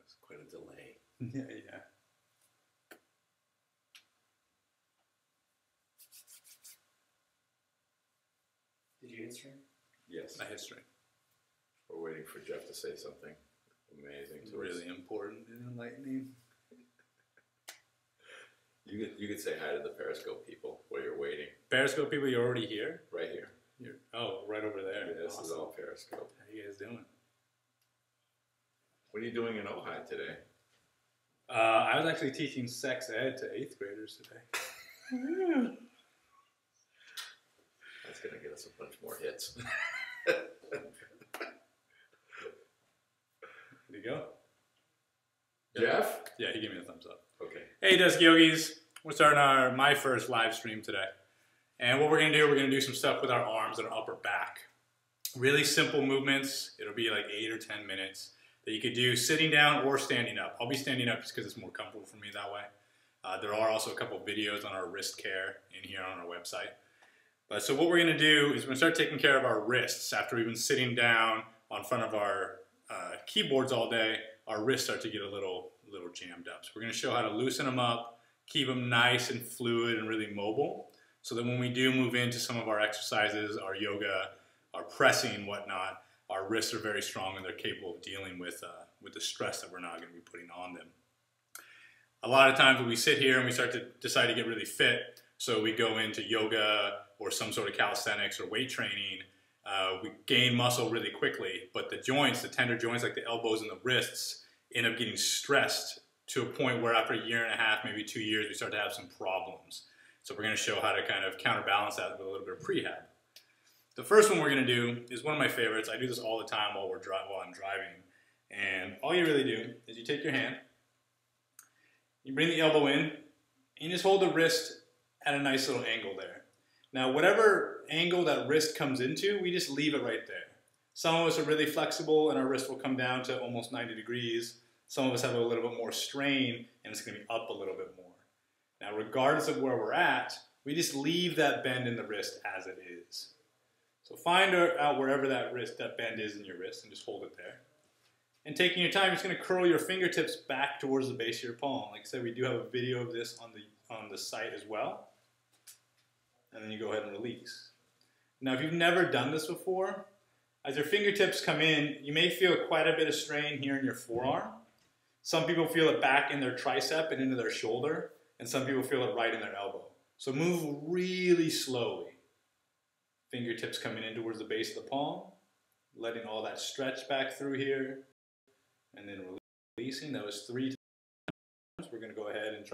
It's quite a delay. Yeah. Did you hit stream? Yes. My history. We're waiting for Jeff to say something amazing to us. Really important and enlightening. You could say hi to the Periscope people while you're waiting. Periscope people, you're already here? Right here. Right over there. Yeah, this awesome. is all Periscope. How you guys doing? What are you doing in Ojai today? I was actually teaching sex ed to 8th graders today. That's going to get us a bunch more hits. Did he go? Jeff? Yeah, he gave me a thumbs up. Okay. Hey, Desk Yogis. We're starting my first live stream today. And what we're going to do, we're going to do some stuff with our arms and our upper back. Really simple movements. It'll be like 8 or 10 minutes that you could do sitting down or standing up. I'll be standing up just because it's more comfortable for me that way. There are also a couple videos on our wrist care in here on our website. But so what we're going to do is we're going to start taking care of our wrists. After we've been sitting down on front of our keyboards all day, our wrists start to get a little jammed up. So we're going to show how to loosen them up, keep them nice and fluid and really mobile, so that when we do move into some of our exercises, our yoga, our pressing and whatnot, our wrists are very strong and they're capable of dealing with the stress that we're not going to be putting on them. A lot of times when we sit here and we start to decide to get really fit, so we go into yoga or some sort of calisthenics or weight training, we gain muscle really quickly, but the joints, the tender joints like the elbows and the wrists, end up getting stressed to a point where after a year and a half, maybe 2 years, we start to have some problems. So we're going to show how to kind of counterbalance that with a little bit of prehab. The first one we're going to do is one of my favorites. I do this all the time while I'm driving. And all you really do is you take your hand, you bring the elbow in, and you just hold the wrist at a nice little angle there. Now, whatever angle that wrist comes into, we just leave it right there. Some of us are really flexible and our wrist will come down to almost 90 degrees. Some of us have a little bit more strain and it's going to be up a little bit more. Now, regardless of where we're at, we just leave that bend in the wrist as it is. So find out wherever that bend is in your wrist and just hold it there. And taking your time, you're just going to curl your fingertips back towards the base of your palm. Like I said, we do have a video of this on the site as well. And then you go ahead and release. Now, if you've never done this before, as your fingertips come in, you may feel quite a bit of strain here in your forearm. Some people feel it back in their tricep and into their shoulder, and some people feel it right in their elbow. So move really slowly. Fingertips coming in towards the base of the palm, letting all that stretch back through here, and then releasing. That was 3 times. We're going to go ahead and try.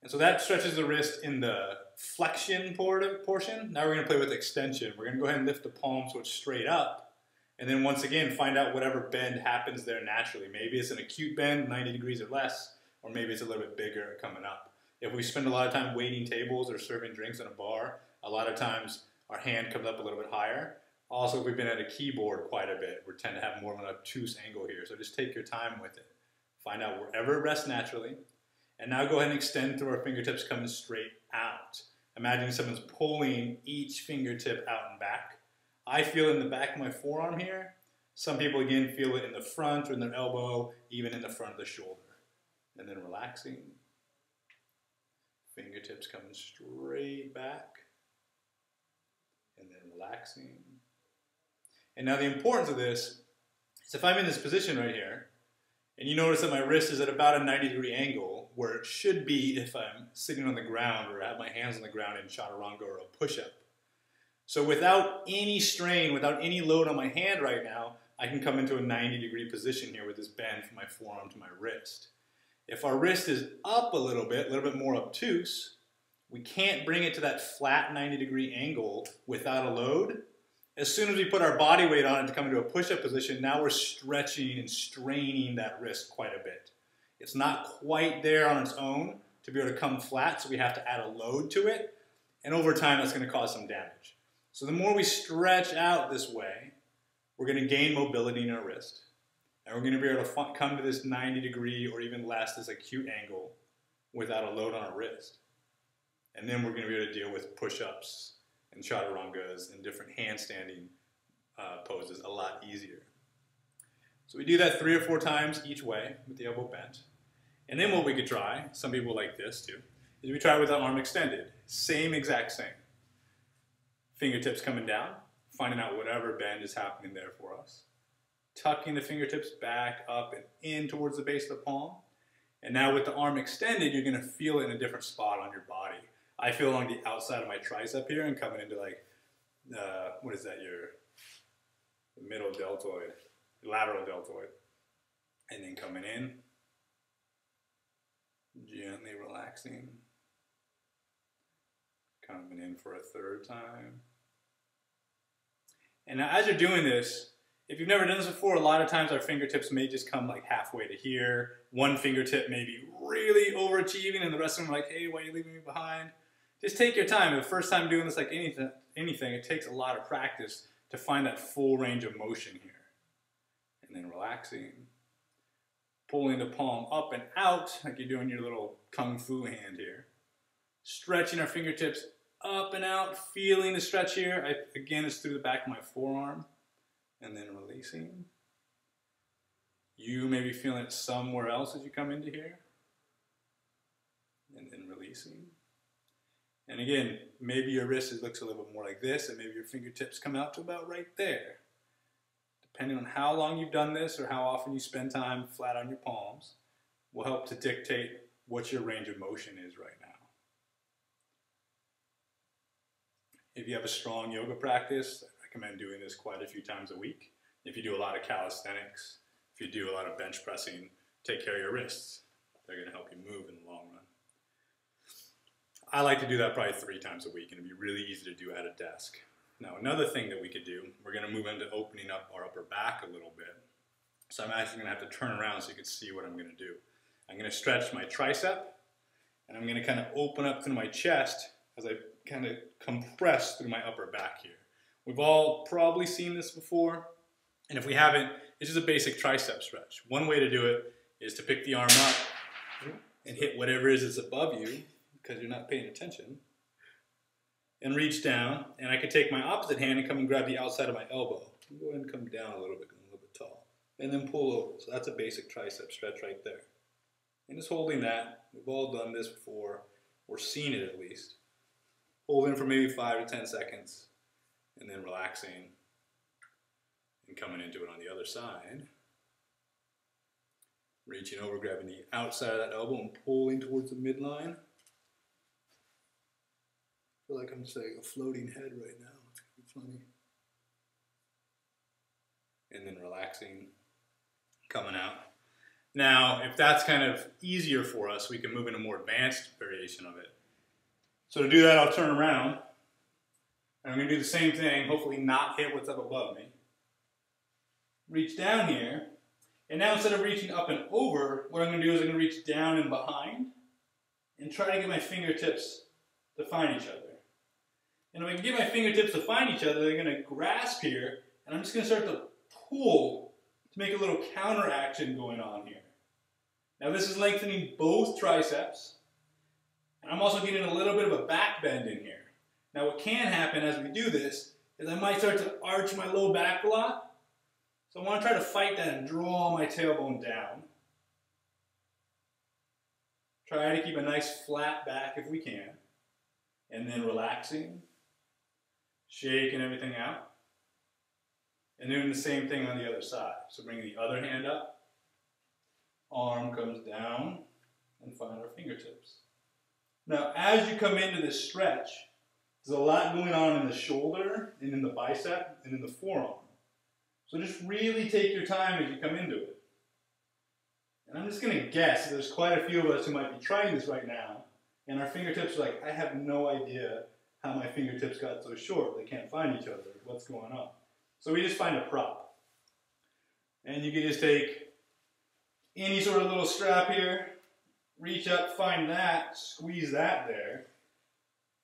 And so that stretches the wrist in the flexion portion. Now we're going to play with extension. We're going to go ahead and lift the palm so it's straight up. And then once again, find out whatever bend happens there naturally. Maybe it's an acute bend, 90 degrees or less, or maybe it's a little bit bigger coming up. If we spend a lot of time waiting tables or serving drinks in a bar, a lot of times our hand comes up a little bit higher. Also, if we've been at a keyboard quite a bit, we tend to have more of an obtuse angle here. So just take your time with it. Find out wherever it rests naturally. And now go ahead and extend through our fingertips coming straight out. Imagine someone's pulling each fingertip out and back. I feel it in the back of my forearm here. Some people, again, feel it in the front or in their elbow, even in the front of the shoulder. And then relaxing. Fingertips coming straight back. And then relaxing. And now the importance of this is if I'm in this position right here, and you notice that my wrist is at about a 90-degree angle, where it should be if I'm sitting on the ground or have my hands on the ground in chaturanga or a push-up. So without any strain, without any load on my hand right now, I can come into a 90-degree position here with this bend from my forearm to my wrist. If our wrist is up a little bit more obtuse, we can't bring it to that flat 90-degree angle without a load. As soon as we put our body weight on it to come into a push-up position, now we're stretching and straining that wrist quite a bit. It's not quite there on its own to be able to come flat, so we have to add a load to it. And over time, that's going to cause some damage. So the more we stretch out this way, we're going to gain mobility in our wrist. And we're going to be able to come to this 90-degree or even less, this acute angle, without a load on our wrist. And then we're going to be able to deal with push-ups and chaturangas and different handstanding poses a lot easier. So we do that 3 or 4 times each way with the elbow bent. And then what we could try, some people like this too, is we try with the arm extended. Same exact same. Fingertips coming down, finding out whatever bend is happening there for us. Tucking the fingertips back up and in towards the base of the palm. And now with the arm extended, you're going to feel it in a different spot on your body. I feel along the outside of my tricep here and coming into like, what is that, your middle deltoid, lateral deltoid. And then coming in, gently relaxing. Coming in for a 3rd time. And now as you're doing this, if you've never done this before, a lot of times our fingertips may just come like halfway to here. One fingertip may be really overachieving and the rest of them are like, hey, why are you leaving me behind? Just take your time. The first time doing this, like anything, it takes a lot of practice to find that full range of motion here. And then relaxing. Pulling the palm up and out like you're doing your little kung fu hand here. Stretching our fingertips up and out, feeling the stretch here. Again, it's through the back of my forearm. And then releasing. You may be feeling it somewhere else as you come into here. And then releasing. And again, maybe your wrist looks a little bit more like this, and maybe your fingertips come out to about right there. Depending on how long you've done this or how often you spend time flat on your palms, will help to dictate what your range of motion is right now. If you have a strong yoga practice, I recommend doing this quite a few times a week. If you do a lot of calisthenics, if you do a lot of bench pressing, take care of your wrists. They're going to help you move in the long run. I like to do that probably 3 times a week, and it'd be really easy to do at a desk. Now, another thing that we could do, we're going to move into opening up our upper back a little bit. So I'm actually going to have to turn around so you can see what I'm going to do. I'm going to stretch my tricep, and I'm going to kind of open up through my chest as I kind of compress through my upper back here. We've all probably seen this before, and if we haven't, it's just a basic tricep stretch. One way to do it is to pick the arm up and hit whatever it is that's above you, because you're not paying attention, and reach down, and I could take my opposite hand and come and grab the outside of my elbow. Go ahead and come down a little bit tall, and then pull over. So that's a basic tricep stretch right there. And just holding that, we've all done this before, or seen it at least. Holding for maybe 5 to 10 seconds, and then relaxing, and coming into it on the other side. Reaching over, grabbing the outside of that elbow and pulling towards the midline. I feel like I'm just like a floating head right now. It's funny. And then relaxing, coming out. Now, if that's kind of easier for us, we can move into a more advanced variation of it. So to do that, I'll turn around. And I'm going to do the same thing, hopefully not hit what's up above me. Reach down here. And now instead of reaching up and over, what I'm going to do is I'm going to reach down and behind and try to get my fingertips to find each other. And if I can get my fingertips to find each other, they're going to grasp here, and I'm just going to start to pull to make a little counter action going on here. Now this is lengthening both triceps, and I'm also getting a little bit of a back bend in here. Now what can happen as we do this is I might start to arch my low back a lot, so I want to try to fight that and draw my tailbone down. Try to keep a nice flat back if we can, and then relaxing. Shaking everything out. And doing the same thing on the other side. So bring the other hand up. Arm comes down. And find our fingertips. Now, as you come into this stretch, there's a lot going on in the shoulder, and in the bicep, and in the forearm. So just really take your time as you come into it. And I'm just going to guess, there's quite a few of us who might be trying this right now, and our fingertips are like, I have no idea how my fingertips got so short. They can't find each other. What's going on? So we just find a prop. And you can just take any sort of little strap here, reach up, find that, squeeze that there,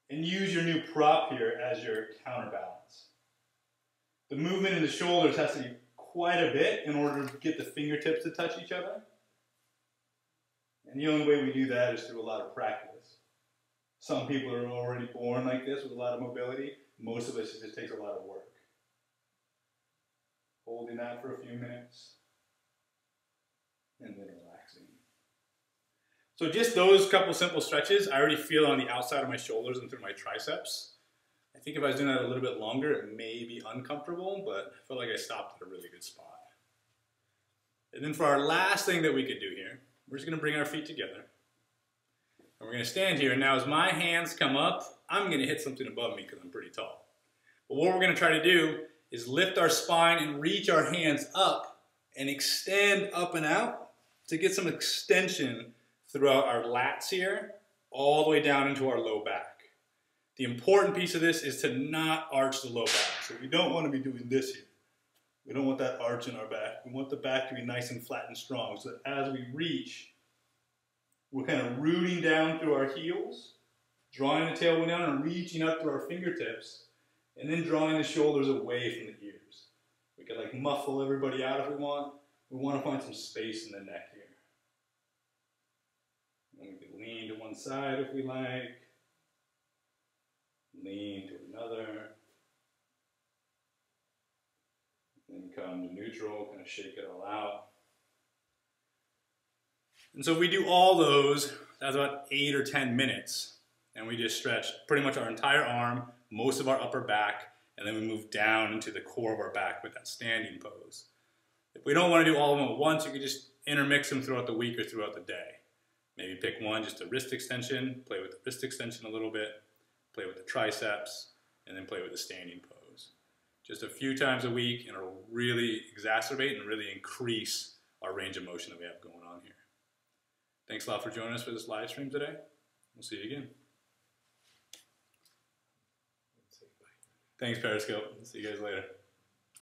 and use your new prop here as your counterbalance. The movement in the shoulders has to be quite a bit in order to get the fingertips to touch each other. And the only way we do that is through a lot of practice. Some people are already born like this with a lot of mobility. Most of us, it just takes a lot of work. Holding that for a few minutes. and then relaxing. So just those couple simple stretches, I already feel on the outside of my shoulders and through my triceps. I think if I was doing that a little bit longer, it may be uncomfortable, but I feel like I stopped at a really good spot. And then for our last thing that we could do here, we're just gonna bring our feet together. And we're gonna stand here, and now as my hands come up, I'm gonna hit something above me because I'm pretty tall. But what we're gonna try to do is lift our spine and reach our hands up and extend up and out to get some extension throughout our lats here, all the way down into our low back. The important piece of this is to not arch the low back. So we don't want to be doing this here. We don't want that arch in our back. We want the back to be nice and flat and strong so that as we reach, we're kind of rooting down through our heels, drawing the tailbone down and reaching up through our fingertips, and then drawing the shoulders away from the ears. We could like muffle everybody out if we want. We want to find some space in the neck here. And we can lean to one side if we like. Lean to another. Then come to neutral, kind of shake it all out. And so if we do all those, that's about 8 or 10 minutes. And we just stretch pretty much our entire arm, most of our upper back, and then we move down into the core of our back with that standing pose. If we don't want to do all of them at once, you can just intermix them throughout the week or throughout the day. Maybe pick one, just a wrist extension, play with the wrist extension a little bit, play with the triceps, and then play with the standing pose. Just a few times a week, and it'll really exacerbate and really increase our range of motion that we have going on here. Thanks a lot for joining us for this live stream today. We'll see you again. Thanks, Periscope. See you guys later.